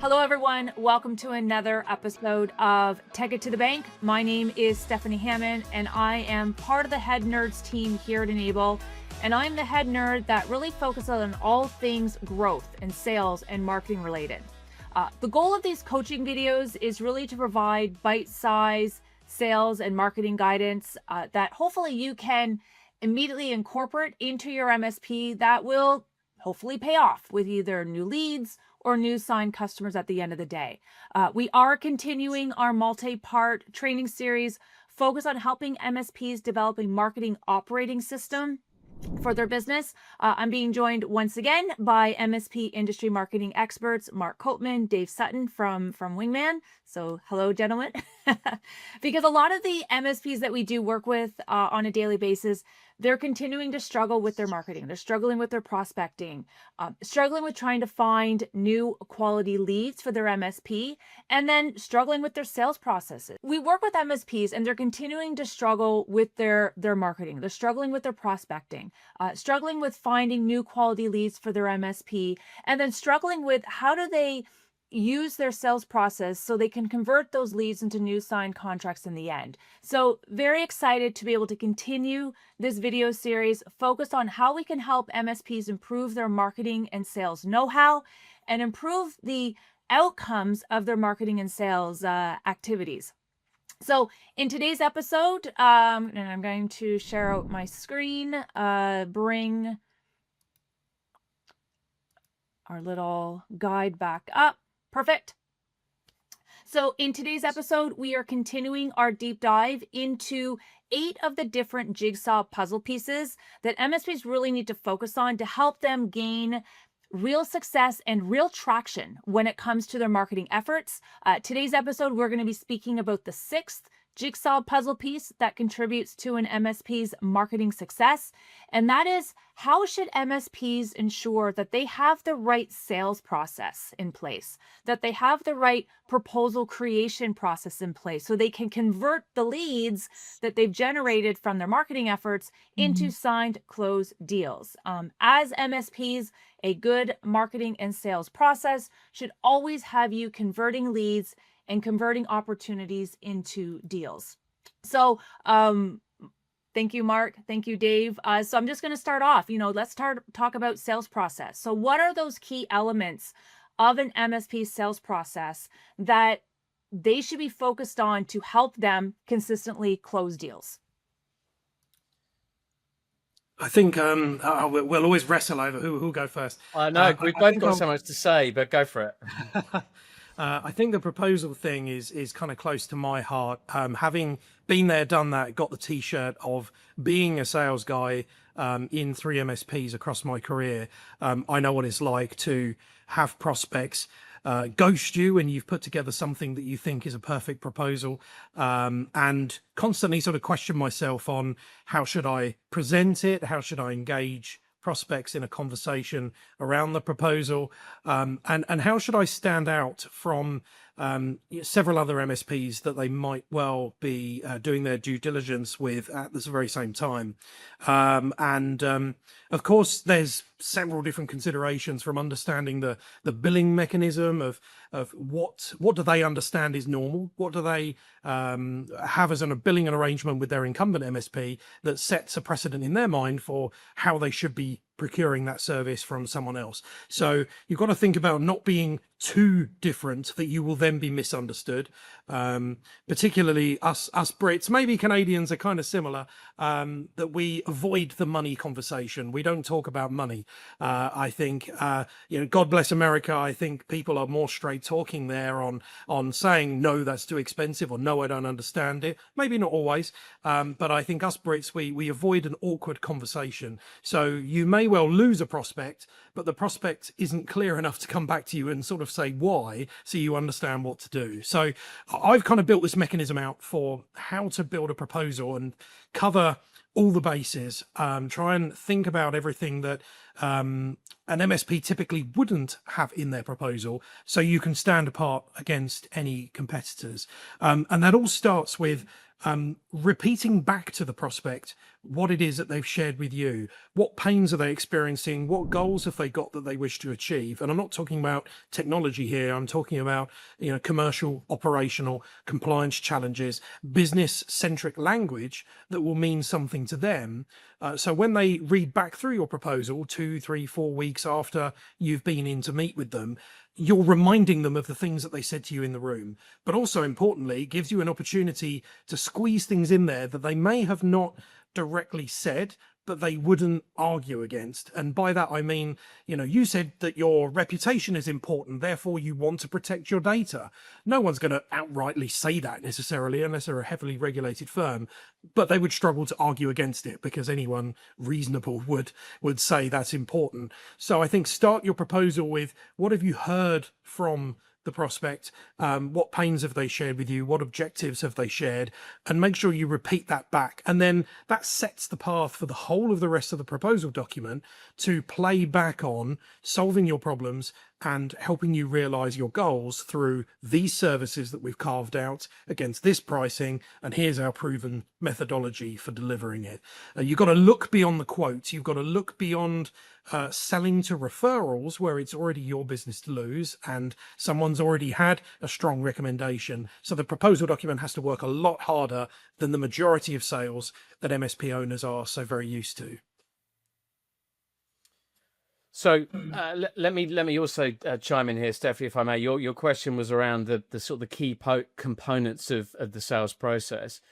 Hello, everyone. Welcome to another episode of Take It to the Bank. My name is Stefanie Hammond, and I am part of the head nerds team here at Enable. And I'm the head nerd that really focuses on all things growth and sales and marketing related. The goal of these coaching videos is really to provide bite-sized sales and marketing guidance that hopefully you can immediately incorporate into your MSP that will hopefully pay off with either new leads or new signed customers at the end of the day. We are continuing our multi-part training series focused on helping MSPs develop a marketing operating system for their business. I'm being joined once again by MSP industry marketing experts, Mark Copeman, Dave Sutton from Wingman. So hello, gentlemen. Because a lot of the MSPs that we do work with on a daily basis, they're continuing to struggle with their marketing. They're struggling with their prospecting, struggling with trying to find new quality leads for their MSP, and then struggling with their sales processes. We work with MSPs and they're continuing to struggle with their marketing. They're struggling with their prospecting, struggling with finding new quality leads for their MSP, and then struggling with how do they use their sales process so they can convert those leads into new signed contracts in the end. So very excited to be able to continue this video series focused on how we can help MSPs improve their marketing and sales know-how and improve the outcomes of their marketing and sales activities. So in today's episode, and I'm going to share out my screen, bring our little guide back up. Perfect. So in today's episode, we are continuing our deep dive into 8 of the different jigsaw puzzle pieces that MSPs really need to focus on to help them gain real success and real traction when it comes to their marketing efforts. Today's episode, we're going to be speaking about the 6th jigsaw puzzle piece that contributes to an MSP's marketing success. And that is, how should MSPs ensure that they have the right sales process in place, that they have the right proposal creation process in place so they can convert the leads that they've generated from their marketing efforts into signed closed deals. As MSPs, a good marketing and sales process should always have you converting leads and converting opportunities into deals. So thank you, Mark. Thank you, Dave. So I'm just going to start off, let's talk about sales process. So what are those key elements of an MSP sales process that they should be focused on to help them consistently close deals? I think we'll always wrestle over who will go first. I know we've both got so much to say, but go for it. I think the proposal thing is kind of close to my heart. Having been there, done that, got the T-shirt of being a sales guy in 3 MSPs across my career, I know what it's like to have prospects ghost you when you've put together something that you think is a perfect proposal, and constantly sort of question myself on how should I present it, how should I engage prospects in a conversation around the proposal, and how should I stand out from several other MSPs that they might well be doing their due diligence with at this very same time. Of course, there's several different considerations, from understanding the billing mechanism of what do they understand is normal, what do they have as a billing arrangement with their incumbent MSP that sets a precedent in their mind for how they should be procuring that service from someone else. So you've got to think about not being too different that you will then be misunderstood. Particularly us Brits, maybe Canadians are kind of similar, that we avoid the money conversation. We don't talk about money. I think, God bless America. I think people are more straight talking there on saying, no, that's too expensive, or no, I don't understand it. Maybe not always, but I think us Brits, we avoid an awkward conversation. So you may well lose a prospect, but the prospect isn't clear enough to come back to you and sort of say why, so you understand what to do. So I've kind of built this mechanism out for how to build a proposal and cover all the bases, try and think about everything that an MSP typically wouldn't have in their proposal, so you can stand apart against any competitors. And that all starts with repeating back to the prospect what it is that they've shared with you. What pains are they experiencing? What goals have they got that they wish to achieve? And I'm not talking about technology here. I'm talking about, commercial, operational, compliance challenges, business-centric language that will mean something to them. So when they read back through your proposal 2, 3, 4 weeks after you've been in to meet with them, you're reminding them of the things that they said to you in the room, but also importantly, it gives you an opportunity to squeeze things in there that they may have not directly said, but they wouldn't argue against. And by that, I mean, you said that your reputation is important, therefore you want to protect your data. No one's going to outrightly say that necessarily, unless they're a heavily regulated firm, but they would struggle to argue against it because anyone reasonable would say that's important. So I think start your proposal with, what have you heard from the prospect? What pains have they shared with you? What objectives have they shared? And make sure you repeat that back. And then that sets the path for the whole of the rest of the proposal document to play back on solving your problems and helping you realize your goals through these services that we've carved out against this pricing. And here's our proven methodology for delivering it. You've got to look beyond the quotes. You've got to look beyond selling to referrals where it's already your business to lose and someone's already had a strong recommendation. So the proposal document has to work a lot harder than the majority of sales that MSP owners are so very used to. So let me also chime in here, Stephanie, if I may. Your question was around the sort of the key components of the sales process.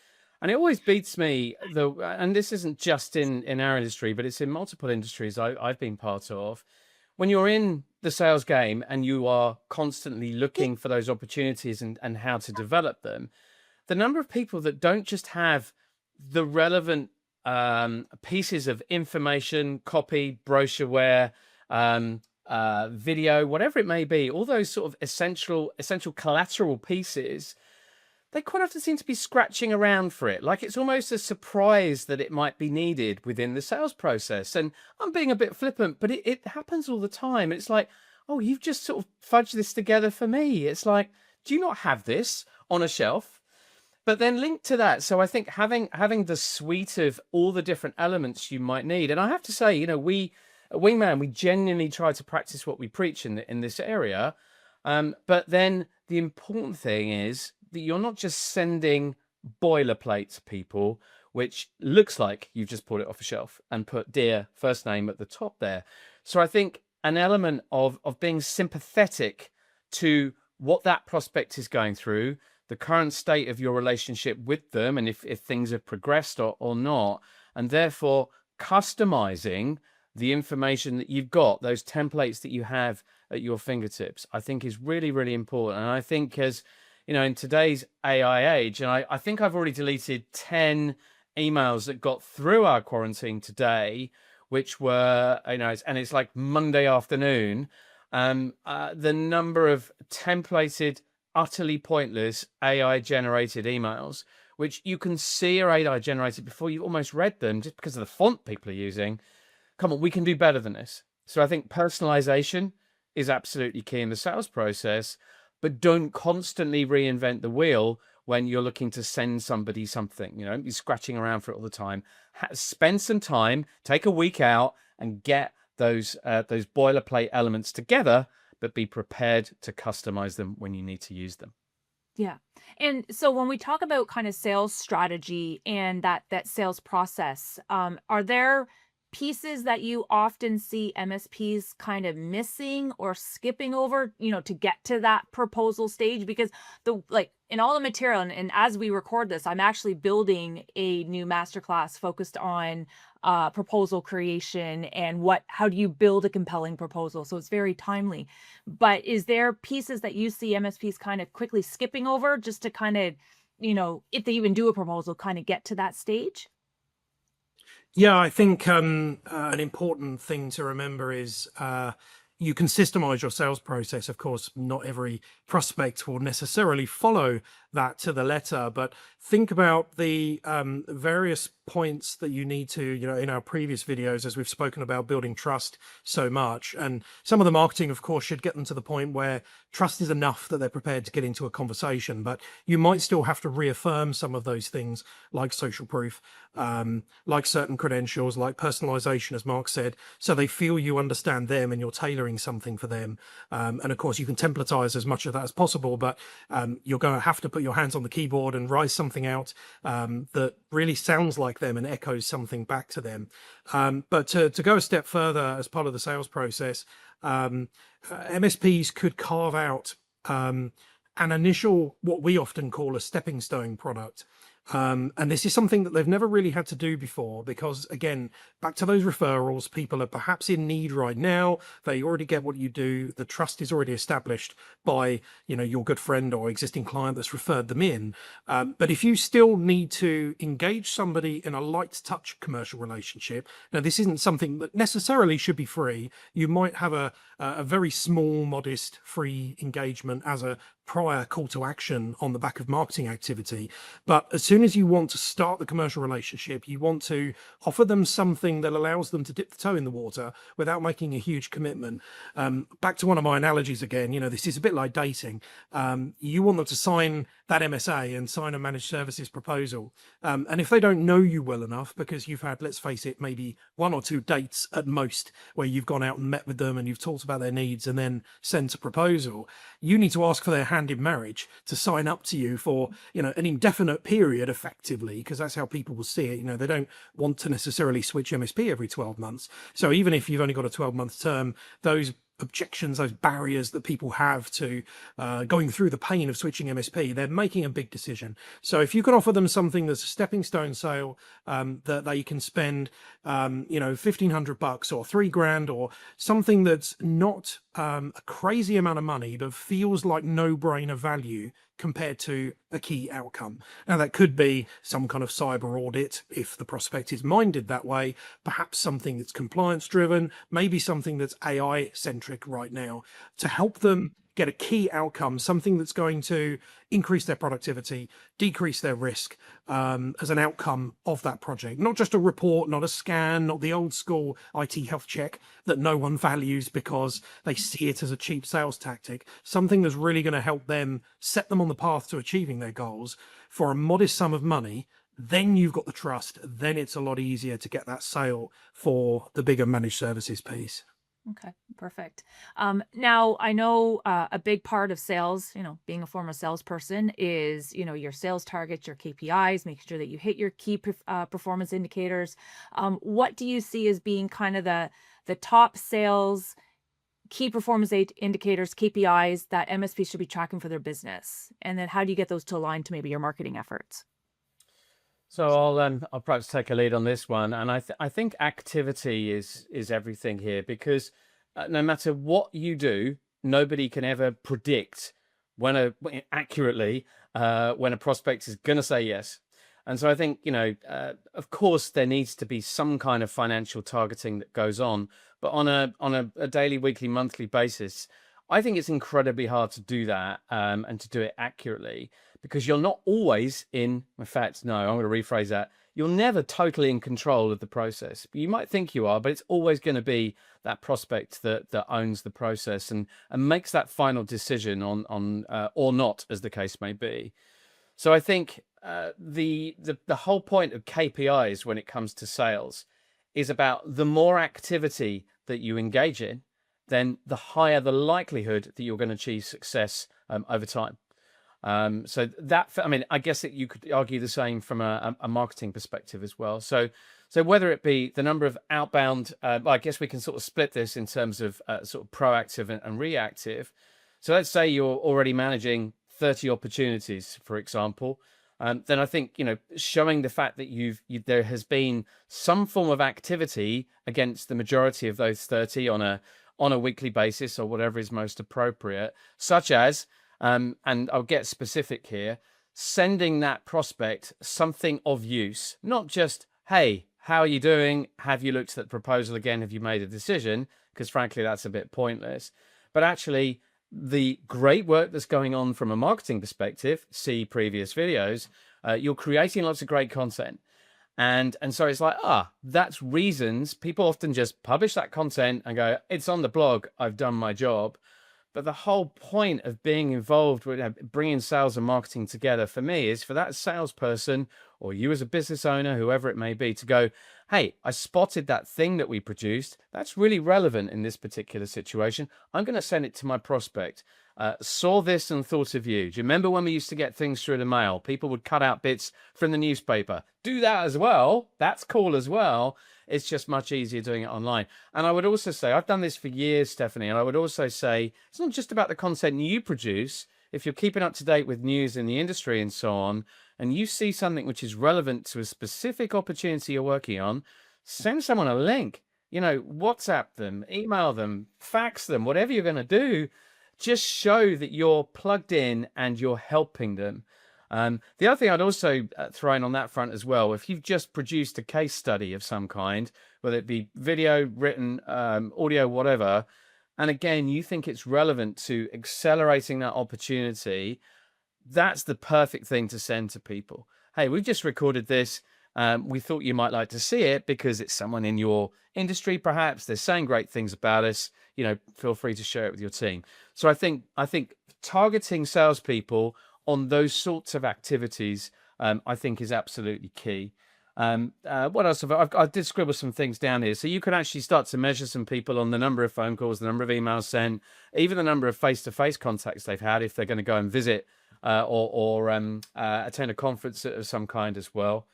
And it always beats me, and this isn't just in our industry, but it's in multiple industries I've been part of. When you're in the sales game and you are constantly looking for those opportunities and how to develop them, the number of people that don't just have the relevant pieces of information, copy, brochureware, video, whatever it may be, all those sort of essential collateral pieces, they quite often seem to be scratching around for it. Like it's almost a surprise that it might be needed within the sales process. And I'm being a bit flippant, but it happens all the time. It's like, oh, you've just sort of fudged this together for me. It's like, do you not have this on a shelf? But then linked to that, so I think having the suite of all the different elements you might need. And I have to say, we at Wingman, we genuinely try to practice what we preach in this area. But then the important thing is that you're not just sending boilerplate to people, which looks like you've just pulled it off a shelf and put dear first name at the top there. So I think an element of being sympathetic to what that prospect is going through, the current state of your relationship with them, and if things have progressed or not, and therefore customizing the information that you've got, those templates that you have at your fingertips, I think is really, really important. And I think as in today's AI age, and I think I've already deleted 10 emails that got through our quarantine today, which were, and it's like Monday afternoon, the number of templated, utterly pointless AI generated emails, which you can see are AI generated before you've almost read them just because of the font people are using. Come on, we can do better than this. So I think personalization is absolutely key in the sales process, but don't constantly reinvent the wheel when you're looking to send somebody something. You're scratching around for it all the time. Spend some time, take a week out and get those boilerplate elements together, but be prepared to customize them when you need to use them. Yeah. And so when we talk about kind of sales strategy and that sales process, are there pieces that you often see MSPs kind of missing or skipping over, to get to that proposal stage? Because in all the material, and as we record this, I'm actually building a new masterclass focused on proposal creation and how do you build a compelling proposal. So it's very timely. But is there pieces that you see MSPs kind of quickly skipping over just to kind of, if they even do a proposal, kind of get to that stage? Yeah, I think an important thing to remember is, you can systemize your sales process. Of course, not every prospect will necessarily follow that to the letter, but think about the various points that you need to, in our previous videos, as we've spoken about building trust so much. And some of the marketing, of course, should get them to the point where trust is enough that they're prepared to get into a conversation, but you might still have to reaffirm some of those things, like social proof, like certain credentials, like personalization, as Mark said, so they feel you understand them and you're tailoring something for them. And of course, you can templatize as much of that as possible, but you're going to have to put your hands on the keyboard and write something out that really sounds like them and echoes something back to them. But to go a step further as part of the sales process, MSPs could carve out an initial, what we often call a stepping stone product. And this is something that they've never really had to do before, because again, back to those referrals, people are perhaps in need right now. They already get what you do. The trust is already established by, your good friend or existing client that's referred them in. But if you still need to engage somebody in a light touch commercial relationship, now this isn't something that necessarily should be free. You might have a very small, modest, free engagement as a prior call to action on the back of marketing activity. But as soon as you want to start the commercial relationship, you want to offer them something that allows them to dip the toe in the water without making a huge commitment. Back to one of my analogies again, this is a bit like dating. You want them to sign that MSA and sign a managed services proposal. And if they don't know you well enough, because you've had, let's face it, maybe 1 or 2 dates at most, where you've gone out and met with them and you've talked about their needs and then sent a proposal, you need to ask for their hand in marriage to sign up to you for, an indefinite period, effectively, because that's how people will see it. They don't want to necessarily switch MSP every 12 months. So even if you've only got a 12-month term, those objections, those barriers that people have to going through the pain of switching MSP, they're making a big decision. So if you can offer them something that's a stepping stone sale, that they can spend, $1,500 or $3,000 or something that's not a crazy amount of money, but feels like no-brainer value compared to a key outcome. Now, that could be some kind of cyber audit if the prospect is minded that way, perhaps something that's compliance driven, maybe something that's AI centric right now, to help them get a key outcome, something that's going to increase their productivity, decrease their risk as an outcome of that project. Not just a report, not a scan, not the old school IT health check that no one values because they see it as a cheap sales tactic. Something that's really going to help them set them on the path to achieving their goals for a modest sum of money. Then you've got the trust. Then it's a lot easier to get that sale for the bigger managed services piece. Okay, perfect. Now I know a big part of sales, being a former salesperson is, your sales targets, your KPIs, making sure that you hit your key performance indicators. What do you see as being kind of the top sales key performance indicators, KPIs that MSPs should be tracking for their business? And then how do you get those to align to maybe your marketing efforts? So I'll perhaps take a lead on this one, and I think activity is everything here, because no matter what you do, nobody can ever predict accurately when a prospect is going to say yes. And so I think of course there needs to be some kind of financial targeting that goes on, but on a daily, weekly, monthly basis, I think it's incredibly hard to do that and to do it accurately, because you're not always in fact, no, I'm going to rephrase that. You're never totally in control of the process. You might think you are, but it's always going to be that prospect that owns the process and makes that final decision on or not, as the case may be. So I think the whole point of KPIs when it comes to sales is about the more activity that you engage in, then the higher the likelihood that you're going to achieve success over time. So that, I guess that you could argue the same from a marketing perspective as well. So whether it be the number of outbound, I guess we can sort of split this in terms of sort of proactive and reactive. So let's say you're already managing 30 opportunities, for example. Then I think, showing the fact that there has been some form of activity against the majority of those 30 on a weekly basis or whatever is most appropriate, such as, and I'll get specific here, sending that prospect something of use, not just, hey, how are you doing? Have you looked at the proposal again? Have you made a decision? Because frankly, that's a bit pointless. But actually, the great work that's going on from a marketing perspective, see previous videos, you're creating lots of great content. And so it's like, that's reasons. People often just publish that content and go, it's on the blog, I've done my job. But the whole point of being involved with bringing sales and marketing together for me is for that salesperson or you as a business owner, whoever it may be, to go, hey, I spotted that thing that we produced. That's really relevant in this particular situation. I'm going to send it to my prospect. Saw this and thought of you. Do you remember when we used to get things through the mail? People would cut out bits from the newspaper. Do that as well. That's cool as well. It's just much easier doing it online. And I would also say, I've done this for years, Stefanie, and I would also say, it's not just about the content you produce. If you're keeping up to date with news in the industry and so on, and you see something which is relevant to a specific opportunity you're working on, send someone a link. WhatsApp them, email them, fax them, whatever you're going to do. Just show that you're plugged in and you're helping them. The other thing I'd also throw in on that front as well, if you've just produced a case study of some kind, whether it be video, written, audio, whatever, and again, you think it's relevant to accelerating that opportunity, that's the perfect thing to send to people. Hey, we've just recorded this. We thought you might like to see it because it's someone in your industry, perhaps. They're saying great things about us. Feel free to share it with your team. So I think targeting salespeople on those sorts of activities, I think is absolutely key. What else have I did scribble some things down here. So you can actually start to measure some people on the number of phone calls, the number of emails sent, even the number of face-to-face contacts they've had if they're going to go and visit or attend a conference of some kind as well.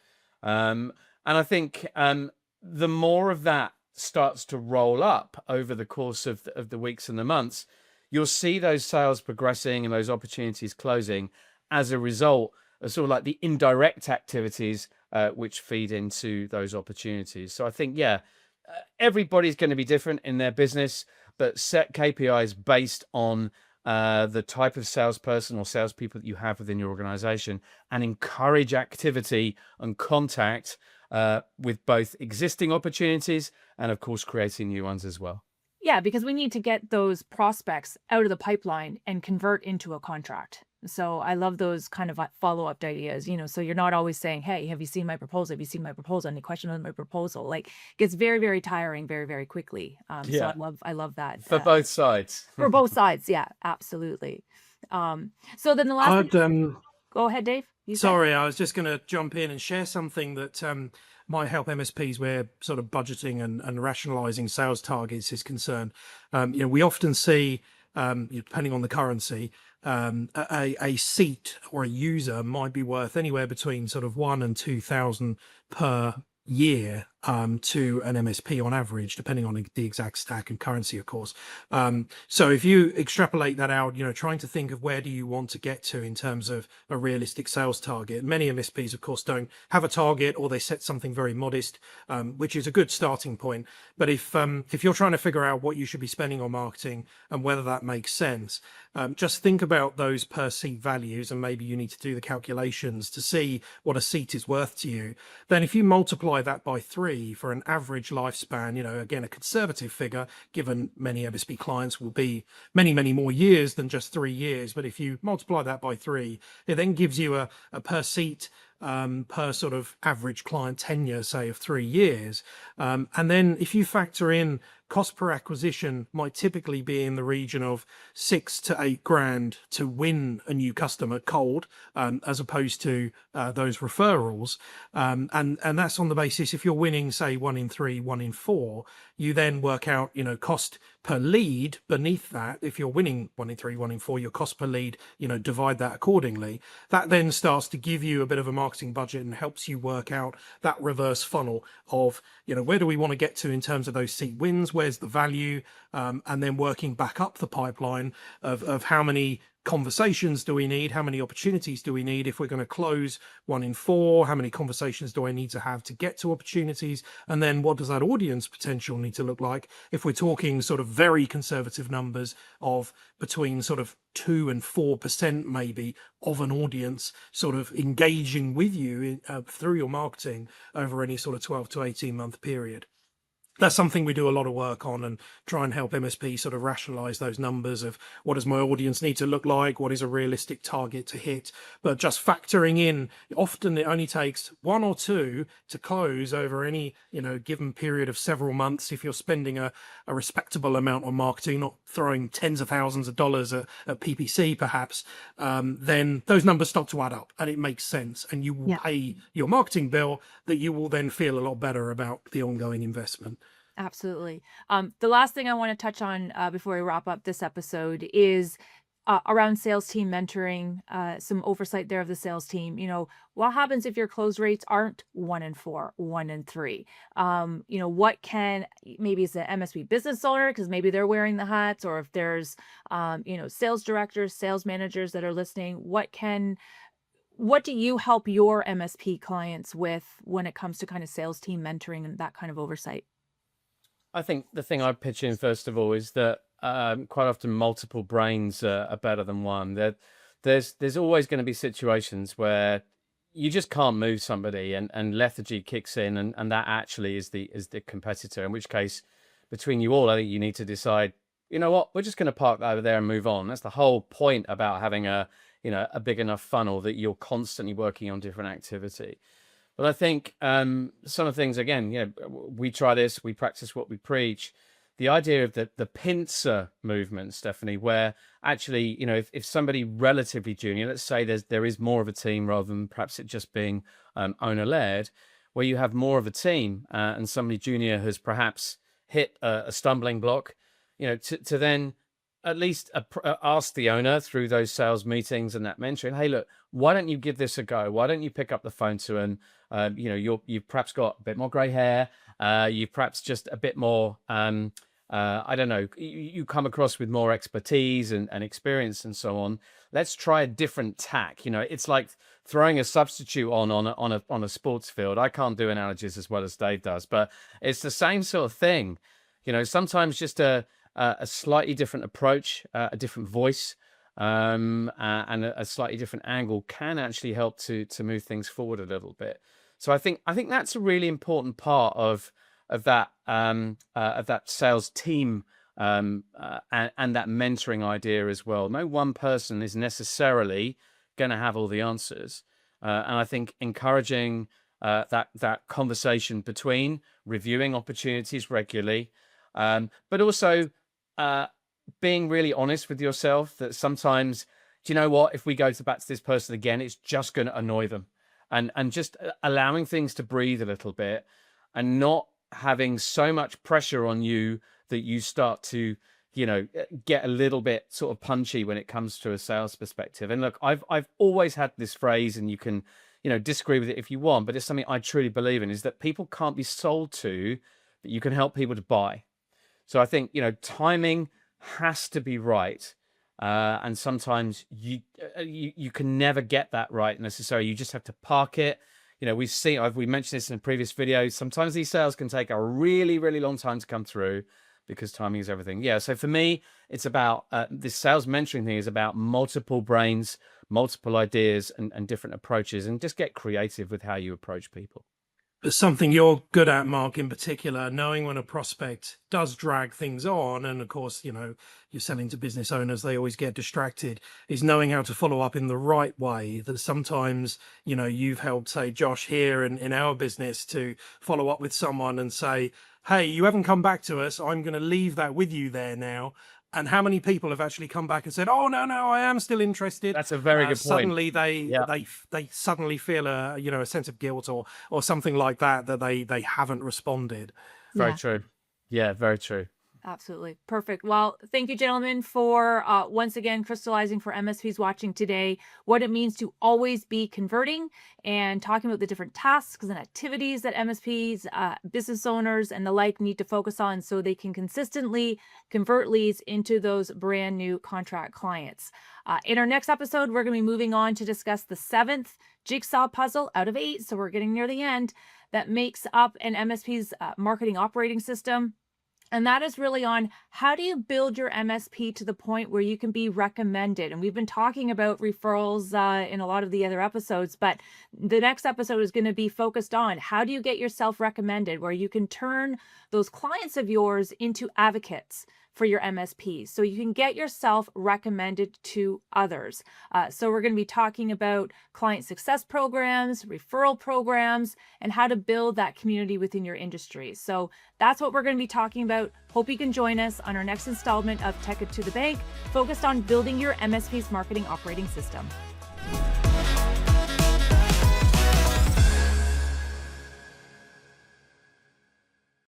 And I think the more of that starts to roll up over the course of the weeks and the months, you'll see those sales progressing and those opportunities closing as a result of sort of like the indirect activities which feed into those opportunities. So I think, everybody's going to be different in their business, but set KPIs based on the type of salesperson or salespeople that you have within your organization, and encourage activity and contact with both existing opportunities and, of course, creating new ones as well. Yeah, because we need to get those prospects out of the pipeline and convert into a contract. So I love those kind of follow-up ideas, so you're not always saying, hey, have you seen my proposal? Have you seen my proposal? Any questions on my proposal? Like, it gets very, very tiring very, very quickly. So I love that. For both sides. For both sides. Yeah, absolutely. So then the last thing... Go ahead, Dave. Sorry, I was just going to jump in and share something that might help MSPs where sort of budgeting and rationalizing sales targets is concerned. We often see, depending on the currency, a seat or a user might be worth anywhere between sort of 1,000 and 2,000 per year to an MSP on average, depending on the exact stack and currency, of course. So if you extrapolate that out, trying to think of where do you want to get to in terms of a realistic sales target. Many MSPs, of course, don't have a target, or they set something very modest, which is a good starting point. But if you're trying to figure out what you should be spending on marketing and whether that makes sense, just think about those per seat values, and maybe you need to do the calculations to see what a seat is worth to you. Then if you multiply that by 3 for an average lifespan, again, a conservative figure, given many MSP clients will be many, many more years than just 3 years. But if you multiply that by 3, it then gives you a per seat per sort of average client tenure, say, of 3 years. And then if you factor in cost per acquisition might typically be in the region of 6 to 8 grand to win a new customer cold, as opposed to those referrals. And that's on the basis, if you're winning, say, 1 in 3, 1 in 4, you then work out, cost per lead beneath that. If you're winning 1 in 3, 1 in 4, your cost per lead, divide that accordingly. That then starts to give you a bit of a marketing budget and helps you work out that reverse funnel of, where do we want to get to in terms of those seat wins? Where's the value? And then working back up the pipeline of how many conversations do we need? How many opportunities do we need? If we're going to close 1 in 4, how many conversations do I need to have to get to opportunities? And then what does that audience potential need to look like? If we're talking sort of very conservative numbers of between sort of 2 and 4% maybe of an audience sort of engaging with you through your marketing over any sort of 12 to 18 month period. That's something we do a lot of work on, and try and help MSP sort of rationalize those numbers of what does my audience need to look like, what is a realistic target to hit. But just factoring in, often it only takes 1 or 2 to close over any given period of several months. If you're spending a respectable amount on marketing, not throwing tens of thousands of dollars at PPC perhaps, then those numbers start to add up and it makes sense, and you will pay your marketing bill that you will then feel a lot better about the ongoing investment. Absolutely. The last thing I want to touch on before we wrap up this episode is around sales team mentoring, some oversight there of the sales team. What happens if your close rates aren't 1 in 4, 1 in 3? What can, maybe it's an MSP business owner, because maybe they're wearing the hats, or if there's, sales directors, sales managers that are listening, what do you help your MSP clients with when it comes to kind of sales team mentoring and that kind of oversight? I think the thing I'd pitch in first of all is that quite often multiple brains are better than one. There's always going to be situations where you just can't move somebody, and lethargy kicks in, and that actually is the competitor. In which case, between you all, I think you need to decide, you know what, we're just going to park that over there and move on. That's the whole point about having a big enough funnel that you're constantly working on different activity. But I think some of the things, again, we try this, we practice what we preach. The idea of the pincer movement, Stephanie, where actually, if somebody relatively junior, let's say there is more of a team rather than perhaps it just being owner-led, where you have more of a team and somebody junior has perhaps hit a stumbling block, to then at least ask the owner through those sales meetings and that mentoring, hey, look, why don't you give this a go? Why don't you pick up the phone to him? You've perhaps got a bit more gray hair. You've perhaps just a bit more, I don't know, you come across with more expertise and experience and so on. Let's try a different tack. It's like throwing a substitute on a sports field. I can't do analogies as well as Dave does, but it's the same sort of thing. Sometimes just a slightly different approach, a different voice, and a slightly different angle can actually help to move things forward a little bit. So I think that's a really important part of that sales team and that mentoring idea as well. No one person is necessarily going to have all the answers, and I think encouraging that conversation between reviewing opportunities regularly, but also being really honest with yourself that sometimes, do you know what, if we go back to this person again, it's just going to annoy them, and just allowing things to breathe a little bit and not having so much pressure on you that you start to, get a little bit sort of punchy when it comes to a sales perspective. And look, I've always had this phrase, and you can, disagree with it if you want, but it's something I truly believe in, is that people can't be sold to, but you can help people to buy. So I think, timing has to be right. And sometimes you can never get that right necessarily. You just have to park it. We mentioned this in a previous video. Sometimes these sales can take a really, really long time to come through because timing is everything. Yeah. So for me, it's about this sales mentoring thing is about multiple brains, multiple ideas and different approaches, and just get creative with how you approach people. But something you're good at, Mark, in particular, knowing when a prospect does drag things on, and of course, you're selling to business owners, they always get distracted, is knowing how to follow up in the right way. That sometimes, you've helped, say, Josh here in our business to follow up with someone and say, hey, you haven't come back to us. I'm going to leave that with you there now. And how many people have actually come back and said, "Oh no, I am still interested." That's a very good point. Suddenly, they suddenly feel a sense of guilt or something like that they haven't responded. Very true. Yeah, very true. Absolutely. Perfect. Well, thank you, gentlemen, for once again crystallizing for MSPs watching today what it means to always be converting and talking about the different tasks and activities that MSPs, business owners, and the like need to focus on so they can consistently convert leads into those brand new contract clients. In our next episode, we're going to be moving on to discuss the 7th jigsaw puzzle out of 8. So we're getting near the end that makes up an MSP's marketing operating system. And that is really on how do you build your MSP to the point where you can be recommended? And we've been talking about referrals in a lot of the other episodes, but the next episode is going to be focused on how do you get yourself recommended, where you can turn those clients of yours into advocates for your MSP. So you can get yourself recommended to others. So we're going to be talking about client success programs, referral programs, and how to build that community within your industry. So that's what we're going to be talking about. Hope you can join us on our next installment of Tech It to the Bank, focused on building your MSP's marketing operating system.